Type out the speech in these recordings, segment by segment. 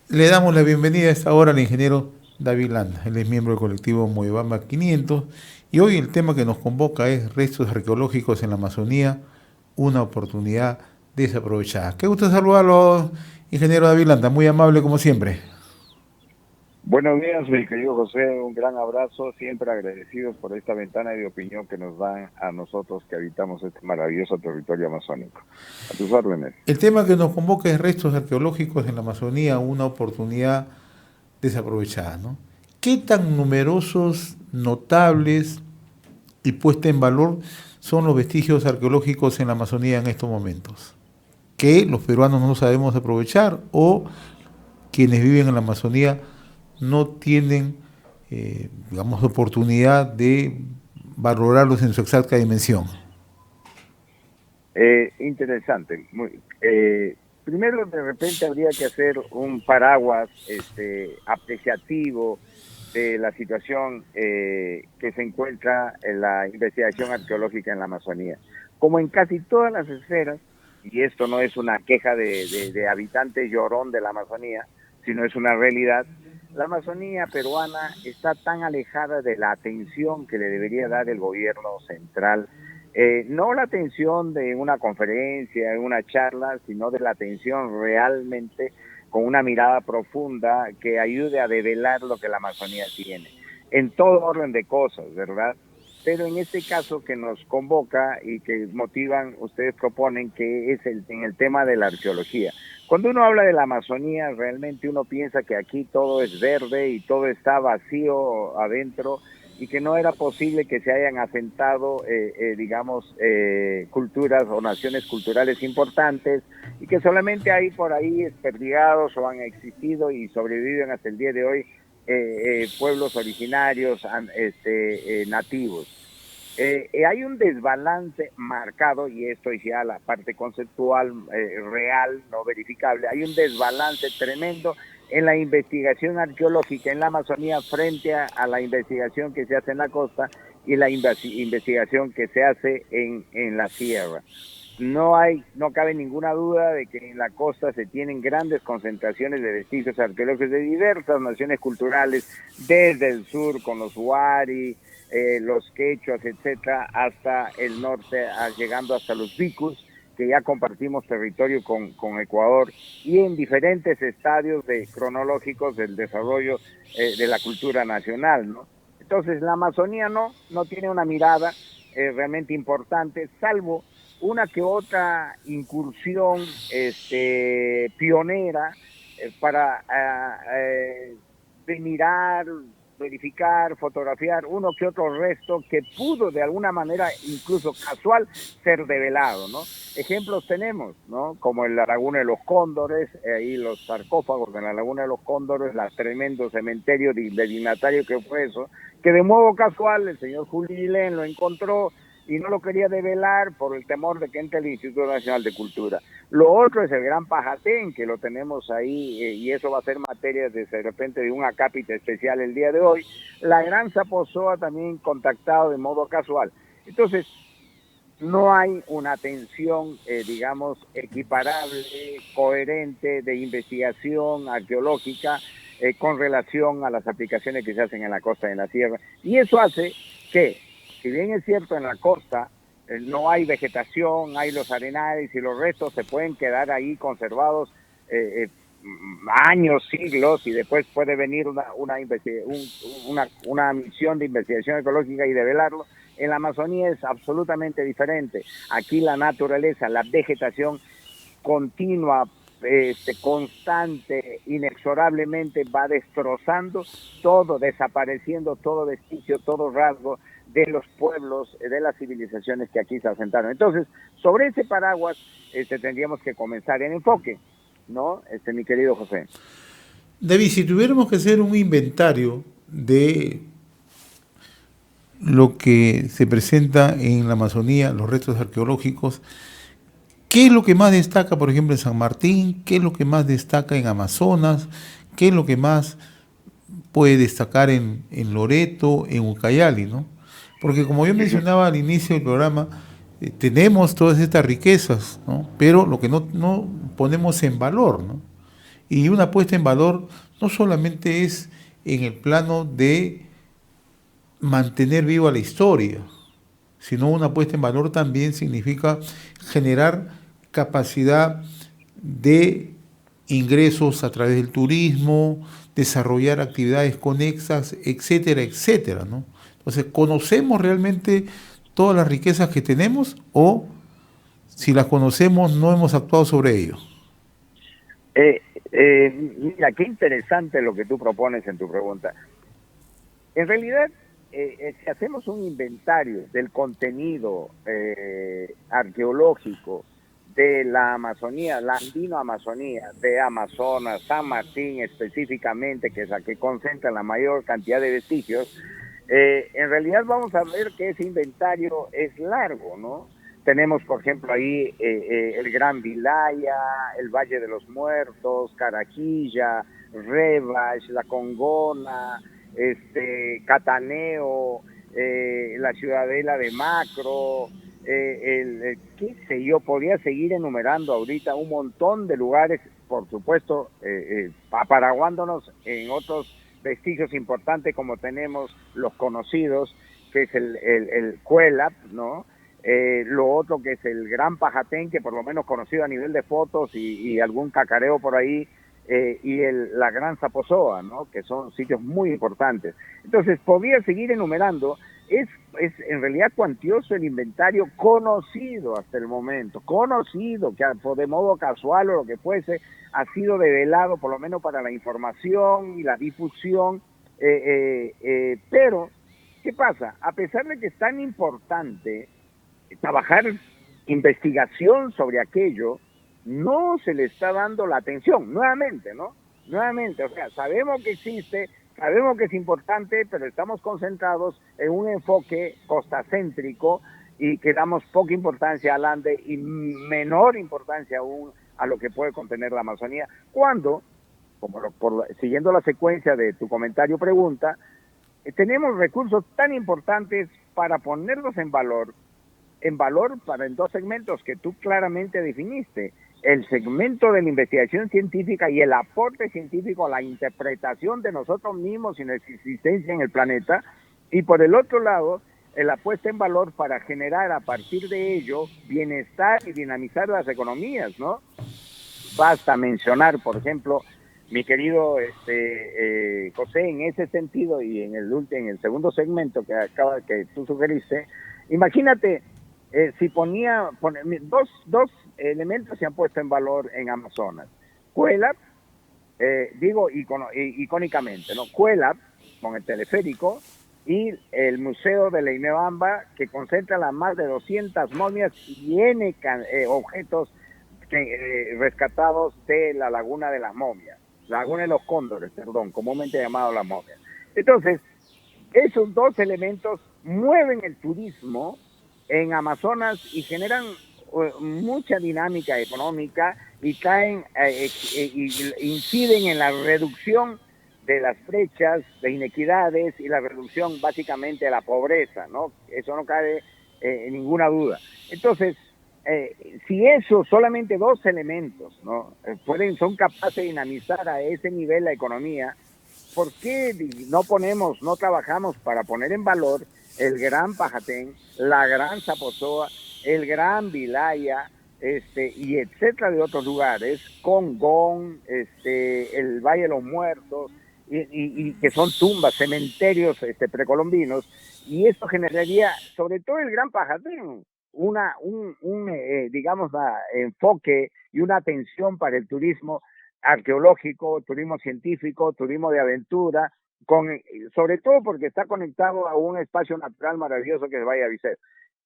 Le damos la bienvenida a esta hora al ingeniero David Landa. Él es miembro del colectivo Moyobamba 500 y hoy el tema que nos convoca es restos arqueológicos en la Amazonía, una oportunidad desaprovechada. Qué gusto saludarlo, ingeniero David Landa, muy amable como siempre. Buenos días, mi querido José, un gran abrazo, siempre agradecidos por esta ventana de opinión que nos dan a nosotros que habitamos este maravilloso territorio amazónico. A tus órdenes. El tema que nos convoca es restos arqueológicos en la Amazonía, una oportunidad desaprovechada, ¿no? ¿Qué tan numerosos, notables y puesta en valor son los vestigios arqueológicos en la Amazonía en estos momentos? Que los peruanos no sabemos aprovechar o quienes viven en la Amazonía no tienen, digamos, oportunidad de valorarlos en su exacta dimensión. Interesante. Primero, de repente habría que hacer un paraguas apreciativo de la situación que se encuentra en la investigación arqueológica en la Amazonía. Como en casi todas las esferas, y esto no es una queja de habitante llorón de la Amazonía, sino es una realidad, la Amazonía peruana está tan alejada de la atención que le debería dar el gobierno central, no la atención de una conferencia, de una charla, sino de la atención realmente con una mirada profunda que ayude a develar lo que la Amazonía tiene, en todo orden de cosas, ¿verdad? Pero en este caso que nos convoca y que motivan, ustedes proponen que es en el tema de la arqueología. Cuando uno habla de la Amazonía, realmente uno piensa que aquí todo es verde y todo está vacío adentro y que no era posible que se hayan asentado, culturas o naciones culturales importantes y que solamente hay por ahí desperdigados o han existido y sobreviven hasta el día de hoy pueblos originarios nativos. Hay un desbalance marcado, y esto es ya la parte conceptual real, no verificable, hay un desbalance tremendo en la investigación arqueológica en la Amazonía frente a la investigación que se hace en la costa y la investigación que se hace en la sierra. No cabe ninguna duda de que en la costa se tienen grandes concentraciones de vestigios arqueológicos de diversas naciones culturales, desde el sur con los Wari, los quechuas, etcétera, hasta el norte, llegando hasta los vicus, que ya compartimos territorio con Ecuador, y en diferentes estadios cronológicos del desarrollo de la cultura nacional, ¿no? Entonces, la Amazonía no tiene una mirada realmente importante, salvo una que otra incursión pionera para mirar, verificar, fotografiar uno que otro resto que pudo de alguna manera, incluso casual, ser develado, ¿no? Ejemplos tenemos, ¿no? Como en la Laguna de los Cóndores, ahí los sarcófagos de la Laguna de los Cóndores, el tremendo cementerio de dignatario que fue eso, que de modo casual el señor Julio Guilén lo encontró y no lo quería develar por el temor de que entre el Instituto Nacional de Cultura. Lo otro es el Gran Pajatén, que lo tenemos ahí, y eso va a ser materia de repente de un acápite especial el día de hoy. La Gran Zapozoa también contactado de modo casual. Entonces, no hay una atención, equiparable, coherente de investigación arqueológica con relación a las aplicaciones que se hacen en la costa y en la sierra. Y eso hace que, si bien es cierto en la costa no hay vegetación, hay los arenales y los restos se pueden quedar ahí conservados años, siglos, y después puede venir una misión de investigación ecológica y develarlo. En la Amazonía es absolutamente diferente. Aquí la naturaleza, la vegetación continua, constante, inexorablemente va destrozando todo, desapareciendo todo vestigio, todo rasgo de los pueblos, de las civilizaciones que aquí se asentaron. Entonces, sobre ese paraguas tendríamos que comenzar el enfoque, ¿no? Mi querido José. David, si tuviéramos que hacer un inventario de lo que se presenta en la Amazonía, los restos arqueológicos, ¿Qué es lo que más destaca, por ejemplo, en San Martín? ¿Qué es lo que más destaca en Amazonas? ¿Qué es lo que más puede destacar en Loreto, en Ucayali, ¿no? Porque como yo mencionaba al inicio del programa, tenemos todas estas riquezas, ¿no? Pero lo que no ponemos en valor, ¿no? Y una puesta en valor no solamente es en el plano de mantener viva la historia, sino una puesta en valor también significa generar capacidad de ingresos a través del turismo, desarrollar actividades conexas, etcétera, etcétera, ¿no? Entonces, ¿conocemos realmente todas las riquezas que tenemos o si las conocemos no hemos actuado sobre ello? Mira, qué interesante lo que tú propones en tu pregunta. En realidad, si hacemos un inventario del contenido arqueológico de la Amazonía, la andino-amazonía, de Amazonas, San Martín específicamente, que es la que concentra la mayor cantidad de vestigios, en realidad vamos a ver que ese inventario es largo, ¿no? Tenemos, por ejemplo, ahí el Gran Vilaya, el Valle de los Muertos, Caraquilla, Rebach, La Congona, Cataneo, la Ciudadela de Macro, qué sé yo, podría seguir enumerando ahorita un montón de lugares, por supuesto, aparaguándonos en otros vestigios importantes como tenemos los conocidos, que es el Cuelap, ¿no? Lo otro que es el Gran Pajatén, que por lo menos conocido a nivel de fotos y algún cacareo por ahí, y la Gran Zaposoa, ¿no? Que son sitios muy importantes. Entonces, podría seguir enumerando. Es en realidad cuantioso el inventario conocido hasta el momento, conocido, que de modo casual o lo que fuese, ha sido develado por lo menos para la información y la difusión, pero, ¿qué pasa? A pesar de que es tan importante trabajar investigación sobre aquello, no se le está dando la atención, nuevamente, ¿no? Nuevamente, o sea, sabemos que existe, sabemos que es importante, pero estamos concentrados en un enfoque costacéntrico y que damos poca importancia al Ande y menor importancia aún a lo que puede contener la Amazonía, cuando, siguiendo la secuencia de tu comentario pregunta, tenemos recursos tan importantes para ponerlos en valor para en dos segmentos que tú claramente definiste: el segmento de la investigación científica y el aporte científico a la interpretación de nosotros mismos y nuestra existencia en el planeta, y por el otro lado, la puesta en valor para generar a partir de ello bienestar y dinamizar las economías, ¿no? Basta mencionar, por ejemplo, mi querido José, en ese sentido y en el segundo segmento que tú sugeriste, imagínate si dos elementos se han puesto en valor en Amazonas. Cuelap, digo icónicamente, ¿no? Cuelap, con el teleférico, y el Museo de Leinebamba, que concentra las más de 200 momias y N objetos rescatados de la Laguna de las Momias, Laguna de los Cóndores, perdón, comúnmente llamado las momias. Entonces, esos dos elementos mueven el turismo en Amazonas y generan mucha dinámica económica y inciden en la reducción de las brechas de inequidades y la reducción básicamente de la pobreza, ¿no? Eso no cabe en ninguna duda. Entonces, si esos solamente dos elementos, ¿no? Son capaces de dinamizar a ese nivel la economía, ¿por qué no trabajamos para poner en valor el Gran Pajatén, la Gran Zaposoa, el Gran Vilaya, y etcétera de otros lugares, Congón, el Valle de los Muertos, y que son tumbas, cementerios precolombinos, y esto generaría, sobre todo el Gran Pajatén, digamos, enfoque y una atención para el turismo arqueológico, turismo científico, turismo de aventura, sobre todo porque está conectado a un espacio natural maravilloso que es el Valle de Avisero.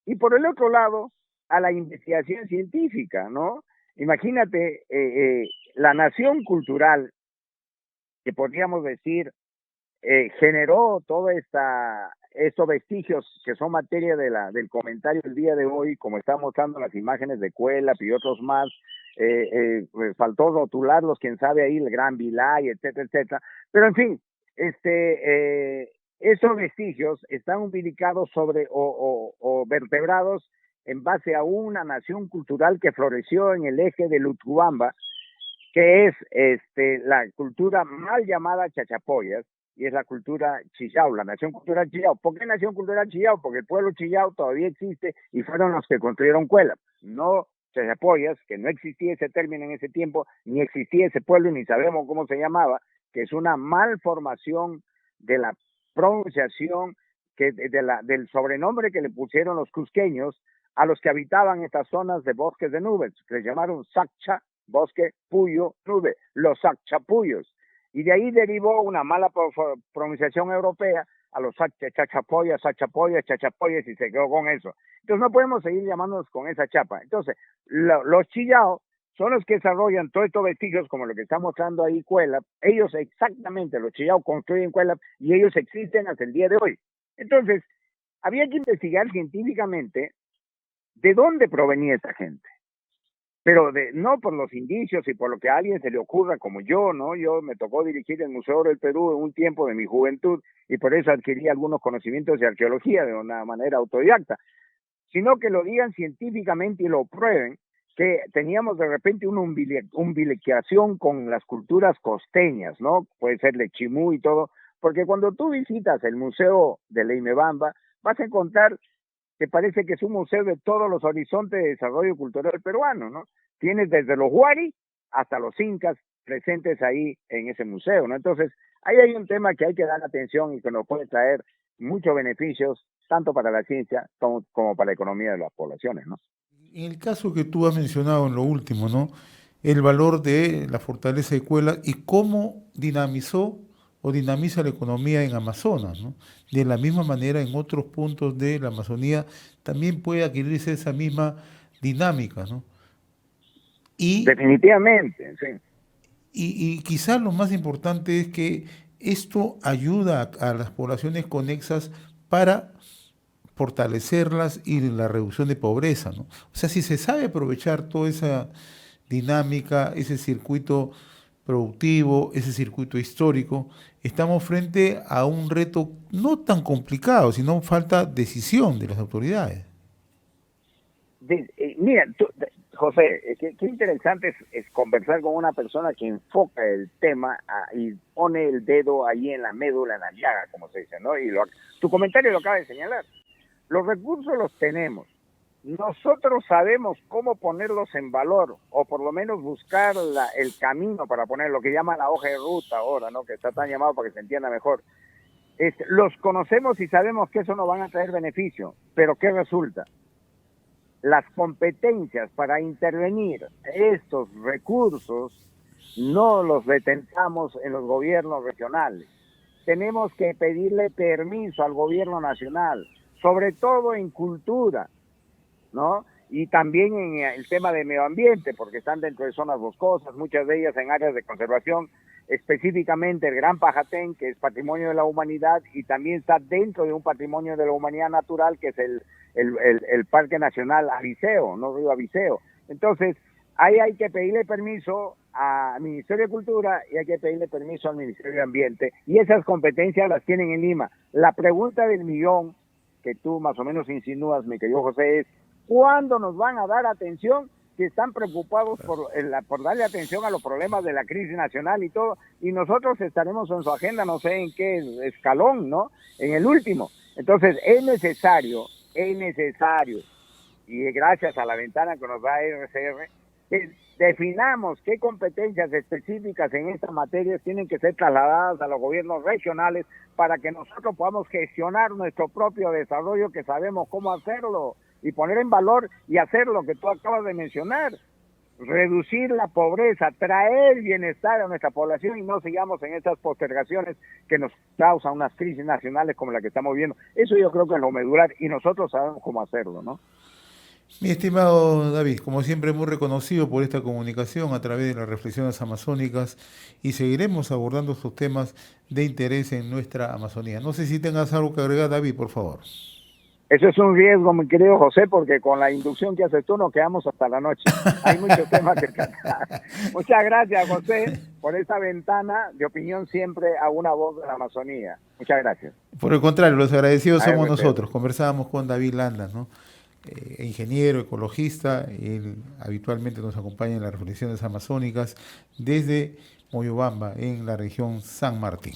Y por el otro lado, a la investigación científica, ¿no? Imagínate, la nación cultural, que podríamos decir, generó toda esta estos vestigios que son materia del comentario del día de hoy, como están mostrando las imágenes de Cuélap y otros más, pues faltó rotularlos, quién sabe ahí, el Gran Vilay, etcétera, etcétera. Pero en fin, esos vestigios están umbilicados sobre o vertebrados en base a una nación cultural que floreció en el eje de Lutubamba, que es la cultura mal llamada Chachapoyas, y es la cultura Chillao, la nación cultural Chillao. ¿Por qué nación cultural Chillao? Porque el pueblo Chillao todavía existe y fueron los que construyeron Cuélap, no Chachapoyas, que no existía ese término en ese tiempo, ni existía ese pueblo, ni sabemos cómo se llamaba, que es una malformación de la pronunciación del sobrenombre que le pusieron los cusqueños a los que habitaban estas zonas de bosques de nubes, que le llamaron Saccha, bosque, puyo, nube, los Sacchapuyos. Y de ahí derivó una mala pronunciación europea a los Chachapoyas, Chachapoyas, y se quedó con eso. Entonces no podemos seguir llamándonos con esa chapa. Entonces, los Chillao son los que desarrollan todos estos vestigios, como lo que está mostrando ahí Cuélap. Ellos exactamente, los Chillao construyen Cuélap y ellos existen hasta el día de hoy. Entonces, había que investigar científicamente de dónde provenía esta gente. Pero no por los indicios y por lo que a alguien se le ocurra, como yo, ¿no? Yo me tocó dirigir el Museo del Perú en un tiempo de mi juventud y por eso adquirí algunos conocimientos de arqueología de una manera autodidacta, sino que lo digan científicamente y lo prueben, que teníamos de repente una umbilicación con las culturas costeñas, ¿no? Puede ser Lechimú y todo, porque cuando tú visitas el Museo de Leimebamba, vas a encontrar que parece que es un museo de todos los horizontes de desarrollo cultural peruano, ¿no? Tienes desde los huari hasta los incas presentes ahí en ese museo, ¿no? Entonces, ahí hay un tema que hay que dar atención y que nos puede traer muchos beneficios, tanto para la ciencia como para la economía de las poblaciones, ¿no? En el caso que tú has mencionado en lo último, ¿no? El valor de la fortaleza de Cuélap y cómo dinamizó o dinamiza la economía en Amazonas, ¿no? De la misma manera, en otros puntos de la Amazonía también puede adquirirse esa misma dinámica, ¿no? Y, Definitivamente, sí. y quizás lo más importante es que esto ayuda a las poblaciones conexas para fortalecerlas y la reducción de pobreza, ¿no? O sea, si se sabe aprovechar toda esa dinámica, ese circuito productivo, ese circuito histórico, estamos frente a un reto no tan complicado, sino falta decisión de las autoridades. Mira, José, qué interesante es conversar con una persona que enfoca el tema y pone el dedo ahí en la médula, en la llaga, como se dice, ¿no? Y tu comentario lo acaba de señalar. Los recursos los tenemos. Nosotros sabemos cómo ponerlos en valor, o por lo menos buscar el camino para poner lo que llama la hoja de ruta ahora, ¿no? Que está tan llamado para que se entienda mejor. Los conocemos y sabemos que eso nos van a traer beneficio, pero ¿qué resulta? Las competencias para intervenir estos recursos no los detentamos en los gobiernos regionales. Tenemos que pedirle permiso al gobierno nacional, sobre todo en cultura, ¿no? Y también en el tema de medio ambiente, porque están dentro de zonas boscosas, muchas de ellas en áreas de conservación, específicamente el Gran Pajatén, que es patrimonio de la humanidad, y también está dentro de un patrimonio de la humanidad natural, que es el Parque Nacional Aviceo, no Río Aviceo. Entonces, ahí hay que pedirle permiso al Ministerio de Cultura y hay que pedirle permiso al Ministerio de Ambiente, y esas competencias las tienen en Lima. La pregunta del millón, que tú más o menos insinúas, mi querido José, es ¿cuándo nos van a dar atención? Si están preocupados por darle atención a los problemas de la crisis nacional y todo, y nosotros estaremos en su agenda, no sé en qué escalón, ¿no? En el último. Entonces, es necesario, y gracias a la ventana que nos da RCR, que definamos qué competencias específicas en estas materias tienen que ser trasladadas a los gobiernos regionales para que nosotros podamos gestionar nuestro propio desarrollo, que sabemos cómo hacerlo, y poner en valor y hacer lo que tú acabas de mencionar, reducir la pobreza, traer bienestar a nuestra población y no sigamos en estas postergaciones que nos causan unas crisis nacionales como la que estamos viendo. Eso yo creo que es lo medular y nosotros sabemos cómo hacerlo, ¿no? Mi estimado David, como siempre muy reconocido por esta comunicación a través de las reflexiones amazónicas y seguiremos abordando estos temas de interés en nuestra Amazonía. No sé si tengas algo que agregar, David, por favor. Eso es un riesgo, mi querido José, porque con la inducción que haces tú nos quedamos hasta la noche. Hay muchos temas que tratar. Muchas gracias, José, por esa ventana de opinión siempre a una voz de la Amazonía. Muchas gracias. Por el contrario, los agradecidos somos ARP. nosotros. Conversábamos con David Landa, ¿no? Ingeniero, ecologista, él habitualmente nos acompaña en las reflexiones amazónicas desde Moyobamba, en la región San Martín.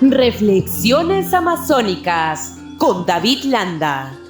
Reflexiones amazónicas con David Landa.